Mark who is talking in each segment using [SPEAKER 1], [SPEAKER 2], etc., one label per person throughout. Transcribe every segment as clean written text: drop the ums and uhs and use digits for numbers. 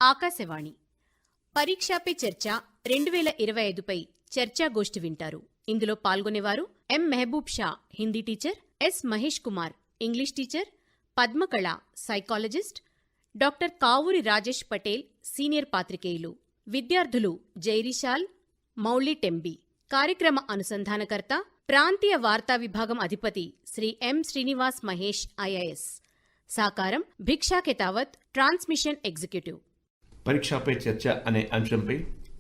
[SPEAKER 1] ఆకాశవాణి పరీక్షా పే చర్చ 2025పై చర్చాగోష్ఠి వింటారు. ఇందులో పాల్గొనేవారు M Mehboob Shah Hindi teacher, S Mahesh Kumar English teacher, Padmakala psychologist, doctor Kavuri Rajesh Patel senior పాత్రికేయులు, విద్యార్థులు జైరిషాల్, మౌళి టెంబి. కార్యక్రమ అనుసంధానకర్త ప్రాంతీయ వార్తా విభాగం అధిపతి శ్రీ ఎం శ్రీనివాస్ మహేష్ ఐఏఎస్. సాకారం భిక్షా కెతావత్, ట్రాన్స్మిషన్ ఎగ్జిక్యూటివ్.
[SPEAKER 2] పరీక్షాపై చర్చ అనే అంశంపై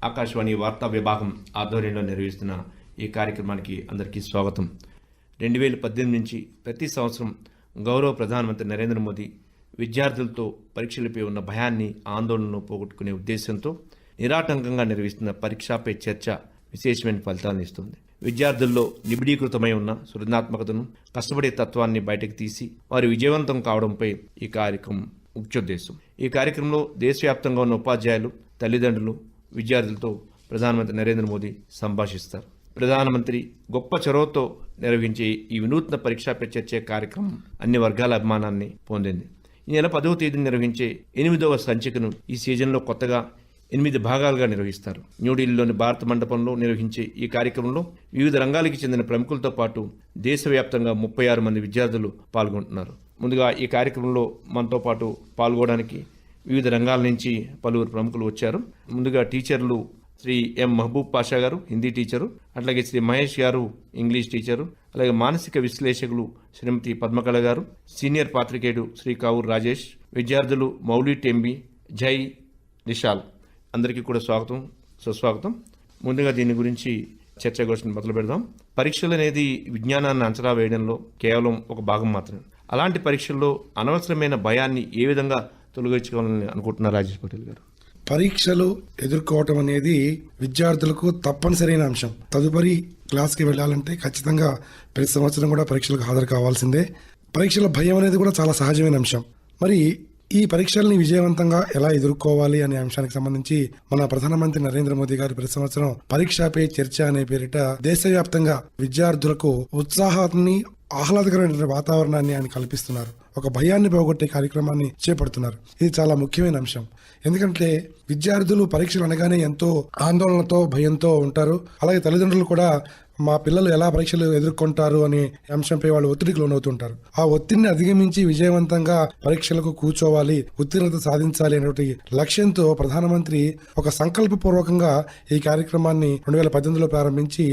[SPEAKER 2] ఆకాశవాణి వార్తా విభాగం ఆధ్వర్యంలో నిర్వహిస్తున్న ఈ కార్యక్రమానికి అందరికీ స్వాగతం. 2018 నుంచి ప్రతి సంవత్సరం గౌరవ ప్రధానమంత్రి నరేంద్ర మోదీ విద్యార్థులతో పరీక్షలపై ఉన్న భయాన్ని, ఆందోళనను పోగొట్టుకునే ఉద్దేశంతో నిరాటంకంగా నిర్వహిస్తున్న పరీక్షాపై చర్చ విశేషమైన ఫలితాలను ఇస్తుంది. విద్యార్థుల్లో నిబిడీకృతమై ఉన్న సృజనాత్మకతను, కష్టపడే తత్వాన్ని బయటకు తీసి వారు విజయవంతం కావడంపై ఈ కార్యక్రమం ముఖ్యోద్దేశం. ఈ కార్యక్రమంలో దేశవ్యాప్తంగా ఉన్న ఉపాధ్యాయులు, తల్లిదండ్రులు, విద్యార్థులతో ప్రధానమంత్రి నరేంద్ర మోదీ సంభాషిస్తారు. ప్రధానమంత్రి గొప్ప చొరవతో నిర్వహించే ఈ వినూత్న పరీక్షా పే చర్చ కార్యక్రమం అన్ని వర్గాల అభిమానాన్ని పొందింది. ఈ నెల 10వ తేదీన నిర్వహించే 8వ సంచికను ఈ సీజన్లో కొత్తగా 8 భాగాలుగా నిర్వహిస్తారు. న్యూఢిల్లీలోని భారత మండపంలో నిర్వహించే ఈ కార్యక్రమంలో వివిధ రంగాలకు చెందిన ప్రముఖులతో పాటు దేశవ్యాప్తంగా 36 మంది విద్యార్థులు పాల్గొంటున్నారు. ముందుగా ఈ కార్యక్రమంలో మనతో పాటు పాల్గొనడానికి వివిధ రంగాల నుంచి పలువురు ప్రముఖులు వచ్చారు. ముందుగా టీచర్లు శ్రీ ఎం మహబూబ్ పాషా గారు హిందీ టీచరు, అట్లాగే శ్రీ మహేష్ గారు ఇంగ్లీష్ టీచరు, అలాగే మానసిక విశ్లేషకులు శ్రీమతి పద్మకళ గారు, సీనియర్ పాత్రికేయుడు శ్రీ కావూర్ రాజేష్, విద్యార్థులు మౌళి టెంబి, జై నిషాల్. అందరికీ కూడా స్వాగతం, సుస్వాగతం. ముందుగా దీని గురించి చర్చగోష్ఠిని మొదలు పెడదాం. పరీక్షలు అనేది విజ్ఞానాన్ని అంచనా వేయడంలో కేవలం ఒక భాగం మాత్రమే. అలాంటి పరీక్షల్లో అనవసరమైన భయాన్ని ఏ విధంగా తొలగించుకోవాలని అనుకుంటున్నారు రాజేష్ పటేల్ గారు?
[SPEAKER 3] పరీక్షలు ఎదుర్కోవటం అనేది విద్యార్థులకు తప్పనిసరైన అంశం. తదుపరి క్లాస్కి వెళ్ళాలంటే ఖచ్చితంగా ప్రతి సంవత్సరం కూడా పరీక్షలకు హాజరు కావాల్సిందే. పరీక్షల భయం అనేది కూడా చాలా సహజమైన అంశం. మరి ఈ పరీక్షల్ని విజయవంతంగా ఎలా ఎదుర్కోవాలి అనే అంశానికి సంబంధించి మన ప్రధానమంత్రి నరేంద్ర మోదీ గారు ప్రతి సంవత్సరం పరీక్షా పే చర్చ అనే పేరిట దేశవ్యాప్తంగా విద్యార్థులకు ఉత్సాహాన్ని, ఆహ్లాదకరమైన వాతావరణాన్ని ఆయన కల్పిస్తున్నారు. ఒక భయాన్ని పోగొట్టే కార్యక్రమాన్ని చేపడుతున్నారు. ఇది చాలా ముఖ్యమైన అంశం. ఎందుకంటే విద్యార్థులు పరీక్షలు అనగానే ఎంతో ఆందోళనతో, భయంతో ఉంటారు. అలాగే తల్లిదండ్రులు కూడా మా పిల్లలు ఎలా పరీక్షలు ఎదుర్కొంటారు అనే అంశంపై వాళ్ళు ఒత్తిడికి లోనవుతుంటారు. ఆ ఒత్తిడిని అధిగమించి విజయవంతంగా పరీక్షలకు కూర్చోవాలి, ఉత్తీర్ణత సాధించాలి అనేటువంటి లక్ష్యంతో ప్రధానమంత్రి ఒక సంకల్పపూర్వకంగా ఈ కార్యక్రమాన్ని 2018లో ప్రారంభించి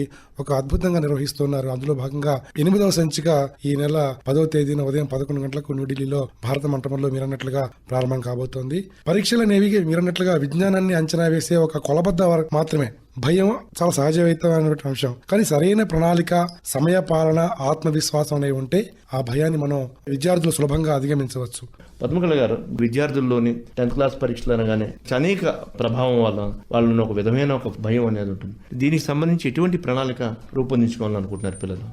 [SPEAKER 3] ఒక అద్భుతంగా నిర్వహిస్తున్నారు. అందులో భాగంగా 8వ సంచిక ఈ నెల 10వ తేదీన ఉదయం 11 గంటలకు న్యూఢిల్లీలో భారత మంటపంలో మీరన్నట్లుగా ప్రారంభం కాబోతోంది. పరీక్షలు అనేవి మీరన్నట్లుగా విజ్ఞానాన్ని అంచనా వేసే ఒక కొలబద్ద మాత్రమే. భయం చాలా సహజమైన అంశం. కానీ సరైన ప్రణాళిక, సమయ పాలన, ఆత్మవిశ్వాసం అనేవి ఉంటే ఆ భయాన్ని మనం విద్యార్థులు సులభంగా అధిగమించవచ్చు.
[SPEAKER 2] పద్మకళ గారు, విద్యార్థుల్లోని 10th క్లాస్ పరీక్షలు అనగానే అనేక ప్రభావం వల్ల వాళ్ళని ఒక విధమైన ఒక భయం అనేది ఉంటుంది. దీనికి సంబంధించి ఎటువంటి ప్రణాళిక రూపొందించుకోవాలని అనుకుంటున్నారు పిల్లలు?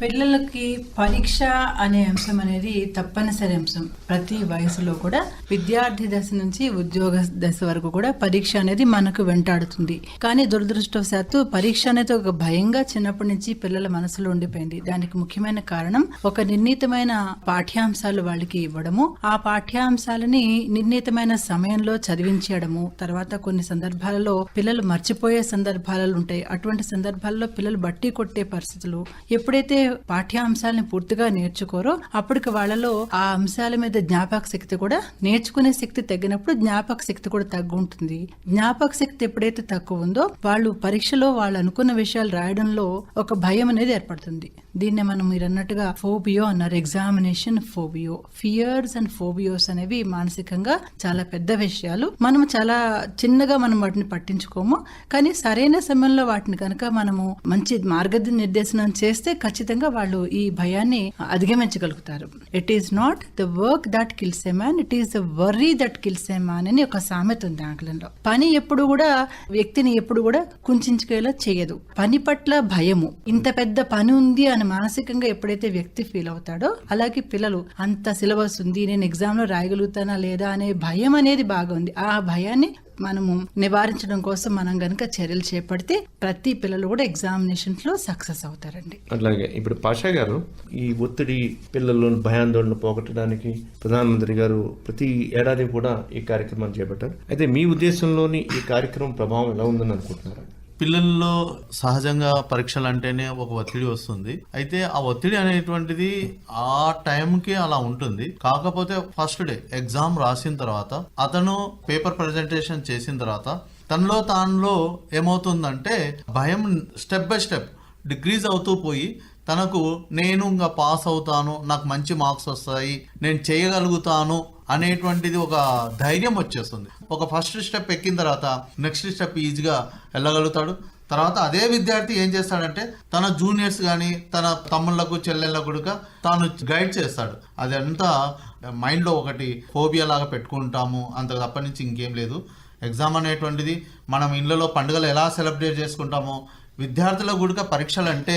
[SPEAKER 4] పిల్లలకి పరీక్ష అనే అంశం అనేది తప్పనిసరి అంశం. ప్రతి వయసులో కూడా విద్యార్థి దశ నుంచి ఉద్యోగ దశ వరకు కూడా పరీక్ష అనేది మనకు వెంటాడుతుంది. కానీ దురదృష్టవశాత్తు పరీక్ష అనేది ఒక భయంగా చిన్నప్పటి నుంచి పిల్లల మనసులో ఉండిపోయింది. దానికి ముఖ్యమైన కారణం ఒక నిర్ణీతమైన పాఠ్యాంశాలు వాళ్ళకి ఇవ్వడము, ఆ పాఠ్యాంశాలని నిర్ణీతమైన సమయంలో చదివించడము, తర్వాత కొన్ని సందర్భాలలో పిల్లలు మర్చిపోయే సందర్భాలు ఉంటాయి. అటువంటి సందర్భాల్లో పిల్లలు బట్టి కొట్టే పరిస్థితులు. ఎప్పుడైతే పాఠ్యాంశాలను పూర్తిగా నేర్చుకోరో అప్పటికి వాళ్ళలో ఆ అంశాల మీద జ్ఞాపక శక్తి కూడా, నేర్చుకునే శక్తి తగ్గినప్పుడు జ్ఞాపక శక్తి కూడా తగ్గుంటుంది. జ్ఞాపక శక్తి ఎప్పుడైతే తక్కువ ఉందో వాళ్ళు పరీక్షలో వాళ్ళు అనుకున్న విషయాలు రాయడంలో ఒక భయం అనేది ఏర్పడుతుంది. దీన్నే మనం మీరు అన్నట్టుగా ఫోబియో అన్నారు, ఎగ్జామినేషన్ ఫోబియో. ఫియర్స్ అండ్ ఫోబియోస్ అనేవి మానసికంగా చాలా పెద్ద విషయాలు. మనం చాలా చిన్నగా మనం వాటిని పట్టించుకోము. కానీ సరైన సమయంలో వాటిని కనుక మనము మంచి మార్గనిర్దేశనం చేస్తే ఖచ్చితంగా వాళ్ళు ఈ భయాన్ని అధిగమించగలుగుతారు. It is not the work that kills a man, it is the worry that kills a man అని ఒక సామెత ఉంది ఆంగ్లంలో. పని ఎప్పుడు కూడా వ్యక్తిని ఎప్పుడు కూడా కుంచేలా చేయదు. పని పట్ల భయము, ఇంత పెద్ద పని ఉంది అని మానసికంగా ఎప్పుడైతే వ్యక్తి ఫీల్ అవుతాడో, అలాగే పిల్లలు అంత సిలబస్ ఉంది, నేను ఎగ్జామ్ లో రాయగలుగుతానా లేదా అనే భయం అనేది బాగా ఉంది. ఆ భయాన్ని మనము నివారించడం కోసం మనం గనుక చర్యలు చేపడితే ప్రతి పిల్లలు కూడా ఎగ్జామినేషన్స్ లో సక్సెస్ అవుతారండి.
[SPEAKER 2] అట్లాగే ఇప్పుడు పాషా గారు, ఈ ఒత్తిడి పిల్లల్లోని భయాందోళన పోగొట్టడానికి ప్రధానమంత్రి గారు ప్రతి ఏడాది కూడా ఈ కార్యక్రమాన్ని చేపట్టారు. అయితే మీ ఉద్దేశంలోని ఈ కార్యక్రమం ప్రభావం ఎలా ఉందని అనుకుంటున్నారా?
[SPEAKER 5] పిల్లల్లో సహజంగా పరీక్షలు అంటేనే ఒక ఒత్తిడి వస్తుంది. అయితే ఆ ఒత్తిడి అనేటువంటిది ఆ టైంకి అలా ఉంటుంది. కాకపోతే ఫస్ట్ డే ఎగ్జామ్ రాసిన తర్వాత అతను పేపర్ ప్రజెంటేషన్ చేసిన తర్వాత తనలో ఏమవుతుందంటే భయం స్టెప్ బై స్టెప్ డిక్రీజ్ అవుతూ పోయి తనకు నేను ఇంకా పాస్ అవుతాను, నాకు మంచి మార్క్స్ వస్తాయి, నేను చేయగలుగుతాను అనేటువంటిది ఒక ధైర్యం వచ్చేస్తుంది. ఒక ఫస్ట్ స్టెప్ ఎక్కిన తర్వాత నెక్స్ట్ స్టెప్ ఈజీగా వెళ్ళగలుగుతాడు. తర్వాత అదే విద్యార్థి ఏం చేస్తాడంటే తన జూనియర్స్ కానీ తన తమ్ముళ్లకు చెల్లెళ్ళకు కూడా తాను గైడ్ చేస్తాడు. అదంతా మైండ్లో ఒకటి ఫోబియా లాగా పెట్టుకుంటాము, అంత తప్ప నుంచి ఇంకేం లేదు. ఎగ్జామ్ అనేటువంటిది మనం ఇళ్లలో పండుగలు ఎలా సెలబ్రేట్ చేసుకుంటామో విద్యార్థులకు కూడా పరీక్షలు అంటే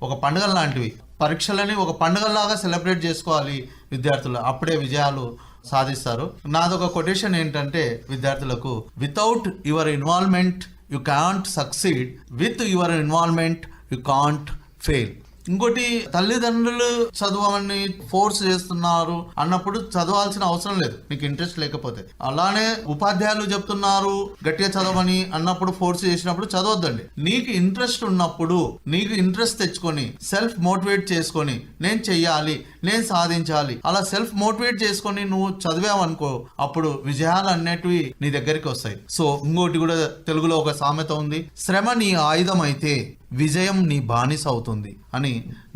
[SPEAKER 5] ఒక పండుగ లాంటివి. పరీక్షలని ఒక పండుగలాగా సెలబ్రేట్ చేసుకోవాలి విద్యార్థులు, అప్పుడే విజయాలు సాధిస్తారు. నాదొక కొటేషన్ ఏంటంటే విద్యార్థులకు, without your involvement you can't succeed, with your involvement you can't fail. ఇంకోటి, తల్లిదండ్రులు చదవమని ఫోర్స్ చేస్తున్నారు అన్నప్పుడు చదవాల్సిన అవసరం లేదు నీకు ఇంట్రెస్ట్ లేకపోతే. అలానే ఉపాధ్యాయులు చెప్తున్నారు గట్టిగా చదవమని అన్నప్పుడు ఫోర్స్ చేసినప్పుడు చదవద్దండి. నీకు ఇంట్రెస్ట్ ఉన్నప్పుడు నీకు ఇంట్రెస్ట్ తెచ్చుకొని సెల్ఫ్ మోటివేట్ చేసుకొని నేను చెయ్యాలి, నేను సాధించాలి, అలా సెల్ఫ్ మోటివేట్ చేసుకొని నువ్వు చదివావనుకో అప్పుడు విజయాలు అనేటివి నీ దగ్గరికి వస్తాయి. సో ఇంకోటి కూడా తెలుగులో ఒక సామెత ఉంది, శ్రమ నీ ఆయుధం అయితే విజయం నీ బానిస అవుతుంది అని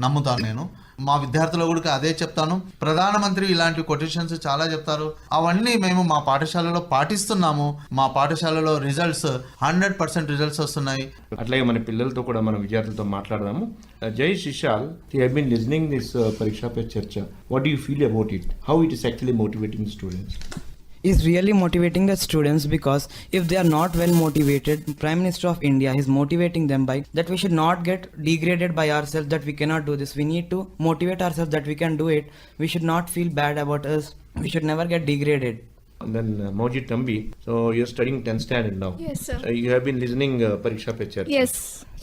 [SPEAKER 5] నమ్ముతాను నేను. మా విద్యార్థులు కూడా అదే చెప్తాను. ప్రధానమంత్రి ఇలాంటి కొటేషన్స్ చాలా చెప్తారు, అవన్నీ మేము మా పాఠశాలలో పాటిస్తున్నాము. మా పాఠశాలలో రిజల్ట్స్ 100% రిజల్ట్స్ వస్తున్నాయి.
[SPEAKER 2] అట్లాగే మన పిల్లలతో కూడా మన విద్యార్థులతో మాట్లాడదాము. Jai Shishal, you have been listening this Pariksha Pe Charcha. What do you feel about it? How it is actually motivating students?
[SPEAKER 6] Is really motivating the students, because if they are not well motivated, Prime Minister of India is motivating them by that we should not get degraded by ourselves that we cannot do this. We need to motivate ourselves that we can do it. We should not feel bad about us. We should never get degraded.
[SPEAKER 2] And then Mojit Tambi, so you're studying 10th standard now.
[SPEAKER 7] Yes, sir.
[SPEAKER 2] You have been listening Pariksha Pe Charcha.
[SPEAKER 7] Yes.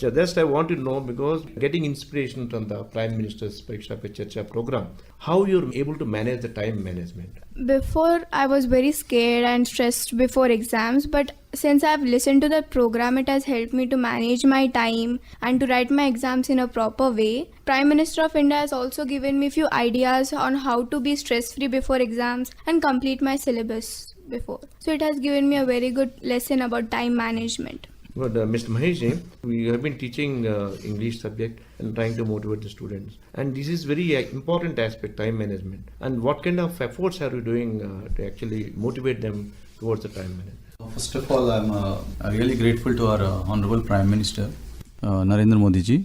[SPEAKER 2] So just I want to know, because getting inspiration from the Prime Minister's Pariksha Pe Charcha program, how you're able to manage the time management?
[SPEAKER 7] Before, I was very scared and stressed before exams, but since I've listened to that program, it has helped me to manage my time and to write my exams in a proper way. Prime Minister of India has also given me few ideas on how to be stress-free before exams and complete my syllabus before. So it has given me a very good lesson about time management.
[SPEAKER 2] But Mr. Mahesh, we have been teaching English subject and trying to motivate the students. And this is very important aspect, time management. And what kind of efforts are you doing to actually motivate them towards the time management?
[SPEAKER 8] First of all, I'm really grateful to our Honorable Prime Minister, Narendra Modi ji,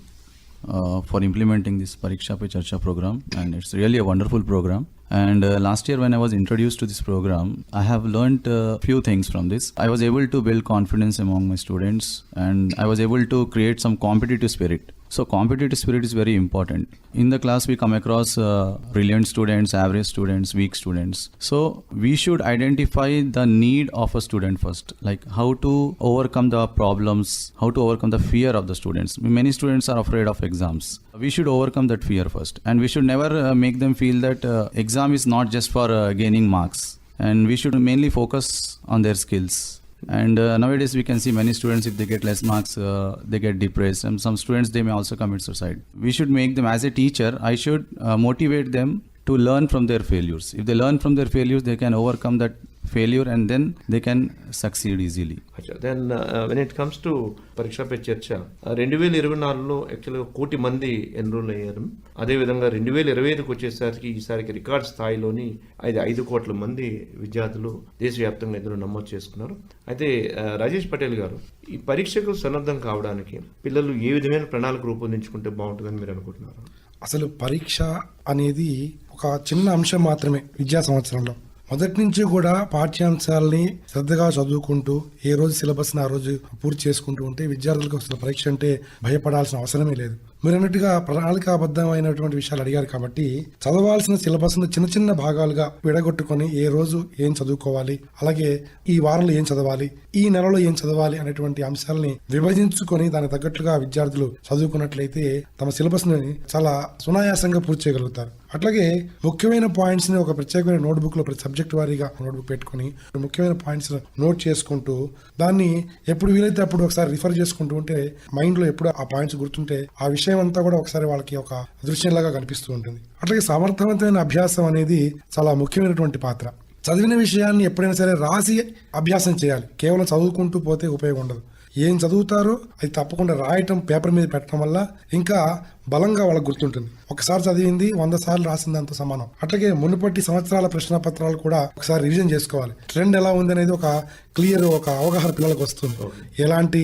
[SPEAKER 8] for implementing this Pariksha Pe Charcha program. And it's really a wonderful program. And last year when I was introduced to this program, I have learnt a few things from this. I was able to build confidence among my students, and I was able to create some competitive spirit. So competitive spirit is very important. In the class we come across brilliant students, average students, weak students. So we should identify the need of a student first, like how to overcome the problems, how to overcome the fear of the students. Many students are afraid of exams. We should overcome that fear first, and we should never make them feel that exam is not just for gaining marks, and we should mainly focus on their skills. And nowadays we can see many students, if they get less marks, they get depressed, and some students, they may also commit suicide. We should make them, as a teacher, I should motivate them to learn from their failures. If they learn from their failures, they can overcome that failure, and then they can succeed easily.
[SPEAKER 2] Then when it comes to Pariksha Pe Charcha, 2024లో యాక్చువల్గా 1 కోటి మంది enrol అయ్యారు. అదేవిధంగా 2025కి వచ్చేసరికి ఈసారికి record స్థాయిలోని 5 కోట్ల మంది విద్యార్థులు దేశవ్యాప్తంగా ఇందులో నమోదు చేసుకున్నారు. అయితే రాజేష్ పటేల్ గారు, ఈ పరీక్షకు సన్నద్ధం కావడానికి పిల్లలు ఏ విధమైన ప్రణాళిక రూపొందించుకుంటే బాగుంటుందని మీరు అనుకుంటున్నారు?
[SPEAKER 3] అసలు పరీక్ష అనేది ఒక చిన్న అంశం మాత్రమే విద్యా సంవత్సరంలో. మొదటి నుంచి కూడా పాఠ్యాంశాలని శ్రద్ధగా చదువుకుంటూ ఏ రోజు సిలబస్ని ఆ రోజు పూర్తి చేసుకుంటూ ఉంటే విద్యార్థులకు అసలు పరీక్ష అంటే భయపడాల్సిన అవసరమే లేదు. మీరు అన్నట్టుగా ప్రణాళికాబద్ధమైనటువంటి విషయాలు అడిగారు కాబట్టి చదవాల్సిన సిలబస్ ను చిన్న చిన్న భాగాలుగా విడగొట్టుకొని ఏ రోజు ఏం చదువుకోవాలి, అలాగే ఈ వారంలో ఏం చదవాలి, ఈ నెలలో ఏం చదవాలి అనేటువంటి అంశాలని విభజించుకొని దానికి తగ్గట్లుగా విద్యార్థులు చదువుకున్నట్లయితే తమ సిలబస్ ని చాలా సునాయాసంగా పూర్తి చేయగలుగుతారు. అట్లాగే ముఖ్యమైన పాయింట్స్ ని ఒక ప్రత్యేకమైన నోట్బుక్ లో ప్రతి సబ్జెక్ట్ వారీగా నోట్బుక్ పెట్టుకుని ముఖ్యమైన పాయింట్స్ నోట్ చేసుకుంటూ దాన్ని ఎప్పుడు వీలైతే అప్పుడు ఒకసారి రిఫర్ చేసుకుంటూ ఉంటే మైండ్ లో ఎప్పుడు ఆ పాయింట్స్ గుర్తుంటే ఆ విషయం అంతా కూడా ఒకసారి వాళ్ళకి ఒక దృశ్యంలాగా కనిపిస్తూ ఉంటుంది. అట్లాగే సమర్థవంతమైన అభ్యాసం అనేది చాలా ముఖ్యమైనటువంటి పాత్ర. చదివిన విషయాన్ని ఎప్పుడైనా సరే రాసి అభ్యాసం చేయాలి. కేవలం చదువుకుంటూ పోతే ఉపయోగం ఉండదు. ఏం చదువుతారో అది తప్పకుండా రాయటం, పేపర్ మీద పెట్టడం వల్ల ఇంకా బలంగా వాళ్ళకు గుర్తుంటుంది. ఒకసారి చదివింది 100 సార్లు రాసిందంత సమానం. అట్లాగే మునుపటి సంవత్సరాల ప్రశ్న పత్రాలు కూడా ఒకసారి రివిజన్ చేసుకోవాలి. ట్రెండ్ ఎలా ఉంది అనేది ఒక క్లియర్ ఒక అవగాహన పిల్లలకు వస్తుంది. ఎలాంటి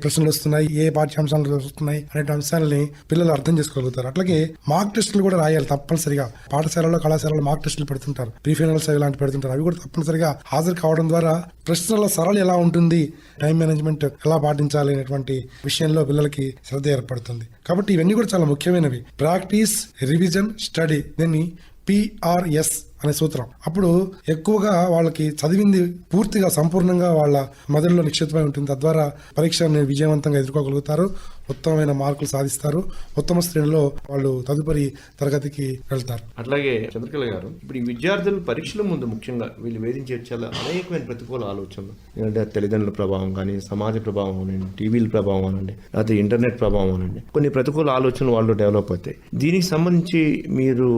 [SPEAKER 3] ప్రశ్నలు వస్తున్నాయి, ఏ పాఠ్యాంశాలు వస్తున్నాయి అనే అంశాలని పిల్లలు అర్థం చేసుకోగలుగుతారు. అట్లాగే మార్క్ టెస్టులు కూడా రాయాలి తప్పనిసరిగా. పాఠశాలలో కళాశాలలో మార్క్ టెస్టులు పెడుతుంటారు, ప్రీ ఫైనల్స్ ఇలాంటి పెడుతుంటారు. అవి కూడా తప్పనిసరిగా హాజరు కావడం ద్వారా ప్రశ్నల సరళి ఎలా ఉంటుంది, టైం మేనేజ్మెంట్ ఎలా పాటించాలి అనేటువంటి విషయంలో పిల్లలకి శ్రద్ధ ఏర్పడుతుంది. కాబట్టి ఇవన్నీ కూడా చాలా ముఖ్యమైనవి. ప్రాక్టీస్, రివిజన్, స్టడీ, దీన్ని PRS అనే సూత్రం. అప్పుడు ఎక్కువగా వాళ్ళకి చదివింది పూర్తిగా సంపూర్ణంగా వాళ్ళ మెదడులో నిక్షిప్తమై ఉంటుంది. తద్వారా పరీక్షని విజయవంతంగా ఎదుర్కోగలుగుతారు, ఉత్తమమైన మార్కులు సాధిస్తారు, ఉత్తమ శ్రేణిలో వాళ్ళు తదుపరి తరగతికి వెళ్తారు.
[SPEAKER 2] అట్లాగే చంద్రకళ గారు, ఇప్పుడు ఈ విద్యార్థులు పరీక్షల ముందు ముఖ్యంగా వీళ్ళు వేధించే చాలా అనేకమైన ప్రతికూల ఆలోచనలు, ఎందుకంటే తల్లిదండ్రుల ప్రభావం కానీ, సమాజ ప్రభావం అనండి, టీవీల ప్రభావం అనండి, లేకపోతే ఇంటర్నెట్ ప్రభావం అనండి, కొన్ని ప్రతికూల ఆలోచనలు వాళ్ళు డెవలప్ అవుతాయి. దీనికి సంబంధించి మీరు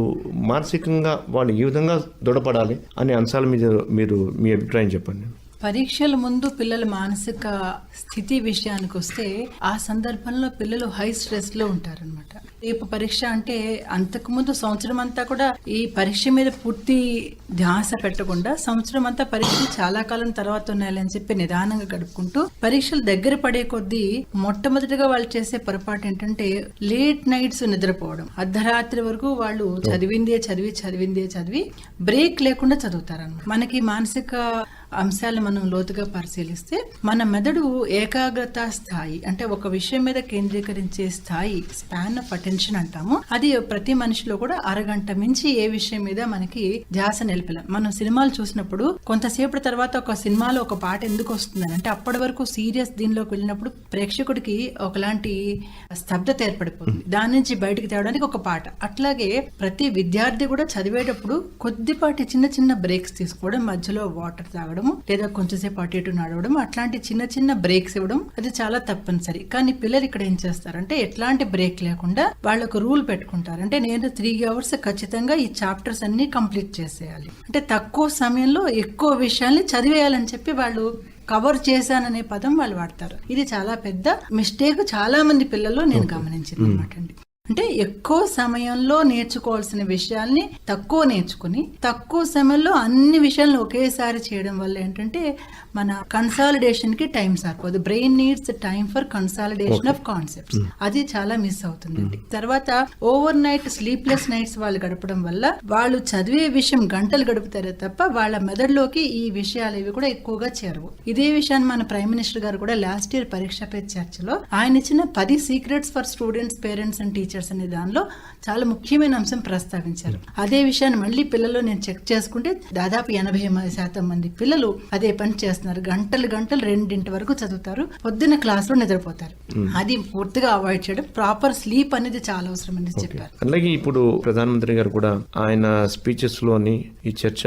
[SPEAKER 2] మానసికంగా వాళ్ళు ఈ విధంగా దృఢపడాలి అనే అంశాల మీద మీరు మీ అభిప్రాయం చెప్పండి.
[SPEAKER 4] పరీక్షల ముందు పిల్లల మానసిక స్థితి విషయానికి వస్తే ఆ సందర్భంలో పిల్లలు హై స్ట్రెస్ లో ఉంటారనమాట. రేపు పరీక్ష అంటే అంతకుముందు సంవత్సరం అంతా కూడా ఈ పరీక్ష మీద పూర్తి ధ్యాస పెట్టకుండా సంవత్సరం అంతా పరీక్షలు చాలా కాలం తర్వాత ఉన్నాయని చెప్పి నిదానంగా గడుపుకుంటూ పరీక్షలు దగ్గర పడే కొద్దీ మొట్టమొదటిగా వాళ్ళు చేసే పొరపాటు ఏంటంటే లేట్ నైట్స్ నిద్రపోవడం. అర్ధరాత్రి వరకు వాళ్ళు చదివిందే చదివి బ్రేక్ లేకుండా చదువుతారన్నమాట. మనకి మానసిక అంశాలు మనం లోతుగా పరిశీలిస్తే మన మెదడు ఏకాగ్రత స్థాయి అంటే ఒక విషయం మీద కేంద్రీకరించే స్థాయి, స్పాన్ ఆఫ్ అటెన్షన్ అంటాము, అది ప్రతి మనిషిలో కూడా అరగంట మించి ఏ విషయం మీద మనకి ధ్యాస నిలిపలేం. మనం సినిమాలు చూసినప్పుడు కొంతసేపటి తర్వాత ఒక సినిమాలో ఒక పాట ఎందుకు వస్తుందని అంటే అప్పటి వరకు సీరియస్ దీనిలోకి వెళ్ళినప్పుడు ప్రేక్షకుడికి ఒకలాంటి స్తబ్దత ఏర్పడిపోతుంది. దాని నుంచి బయటకు తేవడానికి ఒక పాట. అట్లాగే ప్రతి విద్యార్థి కూడా చదివేటప్పుడు కొద్దిపాటి చిన్న చిన్న బ్రేక్స్ తీసుకోవడం, మధ్యలో వాటర్ తాగడం లేదా కొంచెంసేపు అటు ఇటు నడవడం, అట్లాంటి చిన్న చిన్న బ్రేక్స్ ఇవ్వడం అది చాలా తప్పనిసరి. కానీ పిల్లలు ఇక్కడ ఏం చేస్తారంటే ఎట్లాంటి బ్రేక్ లేకుండా వాళ్ళు ఒక రూల్ పెట్టుకుంటారు. అంటే నేను 3 hours ఖచ్చితంగా ఈ చాప్టర్స్ అన్ని కంప్లీట్ చేసేయాలి, అంటే తక్కువ సమయంలో ఎక్కువ విషయాల్ని చదివేయాలని చెప్పి వాళ్ళు కవర్ చేశాననే పదం వాళ్ళు వాడతారు. ఇది చాలా పెద్ద మిస్టేక్ చాలా మంది పిల్లల్లో నేను గమనించింది అనమాట అండి. అంటే ఎక్కువ సమయంలో నేర్చుకోవాల్సిన విషయాల్ని తక్కువ నేర్చుకుని తక్కువ సమయంలో అన్ని విషయాలను ఒకేసారి చేయడం వల్ల ఏంటంటే మన కన్సాలిడేషన్ కి టైం సరిపోదు. Brain needs time for consolidation of concepts. అది చాలా మిస్ అవుతుందండి. తర్వాత ఓవర్ నైట్ స్లీప్లెస్ నైట్స్ వాళ్ళు గడపడం వల్ల వాళ్ళు చదివే విషయం గంటలు గడుపుతారే తప్ప వాళ్ళ మెదడులోకి ఈ విషయాలు ఇవి కూడా ఎక్కువగా చేరవు. ఇదే విషయాన్ని మన ప్రైమ్ మినిస్టర్ గారు కూడా లాస్ట్ ఇయర్ పరీక్ష పే చర్చలో ఆయన ఇచ్చిన 10 secrets for students, parents and teachers అనే దానిలో చాలా ముఖ్యమైన అంశం ప్రస్తావించారు. అదే విషయాన్ని మళ్ళీ పిల్లలు నేను చెక్ చేసుకుంటే దాదాపు 80% మంది పిల్లలు అదే పని చేస్తున్నారు. గంటలు 2 వరకు చదువుతారు, పొద్దున్న క్లాస్ లో నిద్రపోతారు. అది పూర్తిగా అవాయిడ్ చేయడం, ప్రాపర్ స్లీప్ అనేది చాలా అవసరం అని చెప్పారు.
[SPEAKER 2] అలాగే ఇప్పుడు ప్రధానమంత్రి గారు కూడా ఆయన స్పీచెస్ లోని ఈ చర్చ